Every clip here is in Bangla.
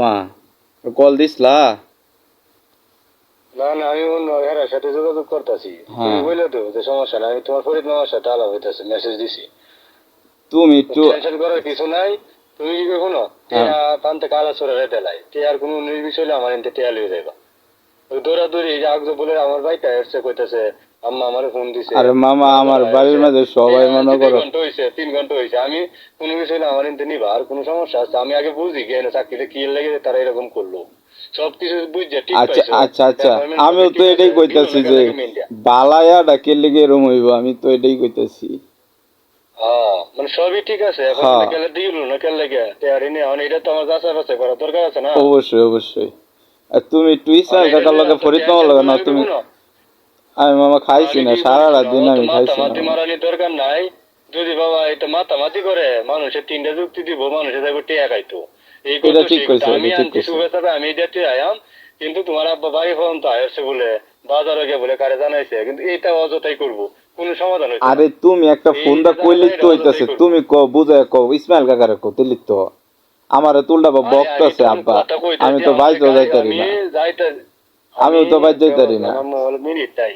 মা কল দিসলা? না না, আমি অন্য এর সাথে যোগাযোগ করতেছি। তুমি বললে তো যে সমস্যা নাই, আমি তোমার ফরিদ মামার সাথে আলাপ হইতেছে, মেসেজ দিছি। তুমি একটু টেনশন করার কিছু নাই। তুমি কি করবো টিয়া পান্তে কালা সরে রেতে লাই টিয়ার কোনো নির্বিষয় হলে আমার এনতে টিয়া লিয়ে যাইবা। ওই দৌড়াদৌড়ি যে আগজো বলে আমার বাইকটা এসছে কইতেছে আম্মা আমার ফোন দিছে। আরে মামা আমার বাড়ির মাঝে সবাই মনে করো 3 ঘন্টা হয়েছে, 3 ঘন্টা হয়েছে, আমি কোনো বিষয় হলে আমার এনতে নিবা। আর কোনো সমস্যা আছে আমি আগে বুঝি কি চাকরিতে কি লেগে তারা এরকম করলো। সবকিছু বুঝছে ঠিক আচ্ছা পাইছো। আচ্ছা আচ্ছা আমিও তো এটাই কইতাছি যে বালায়াটা কে লিগে এরম হইব, আমি তো এটাই কইতাছি। হ্যাঁ মানে সবই ঠিক আছে, এখন হ্যাঁ কেলে দিল না কেলে লেগে টিয়ারি নিয়ে এখন এটা তো আমার যাচাই বাছাই করা দরকার আছে না। অবশ্যই অবশ্যই। আর তুমি একটু মানে ইসমাইল এটা কাকার নিয়ে লগে এত ফরিদ মামার টেনশন লগে করলে না আমি তুমি। করবো না। আমি মামা খাইছি আমি না, কি সারাটা বলছি দিন ও তো আমি খাইছি না মাতামাতি মামা। মারানি দরকার নাই। যদি বাবা এটা মাতামাতি করে মানুষের 3টা যুক্তি দিব, মানুষের যাবে টিয়া খাইতো। এই এটা করতো ঠিক সেই করতো, কইছো, আমি এটা ঠিক আনছি কইছো। শুভেচ্ছা আমি দিতে আয়াম। কিন্তু তোমার আব্বা বাড়ি ফোন তো আসছে বলে বাজারে গিয়ে বলে কারে জানাইছে, কিন্তু এটা অযথাই করবো, কোনো সমাধান হইতো না। আরে তুমি একটা ফোন এই দা যে জানাটা কইলি এটা তো অযথাই হইতাছে, করবো। তুমি ক বুঝায় কও ইসমাইল কাকারে কও দিলি তো। আমারে তুলটা আরে আমি বকতাছে তখন আব্বা। কথা আমি কইতেছি তো আমার বাইতেও গাড়ি যাইতারি আমি না। যাইতে আমি আমিও তো বাইর যাইতারি ব্যবস্থা না। আমার মোবাইল মিনিটটাই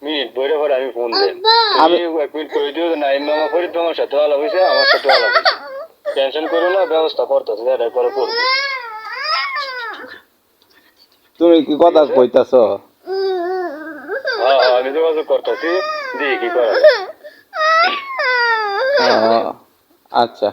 মিনিট বইরে পরে আমি ফোন দেন। আমি তুমি 1 মিনিট করে দিও না, মামা ফরিদ মামার সাথে আলাপ হয়েছে, আমার সাথে আলাপ হয়েছে। টেনশন করো না, ব্যবস্থা করতেছে, যেটা করে করবো। তুমি কি ঠিক কথা আছে। কইতাছ? হ্যাঁ হ্যাঁ, আমি যোগাযোগ করতেছি, দেখি কি করা যায়। ও আচ্ছা।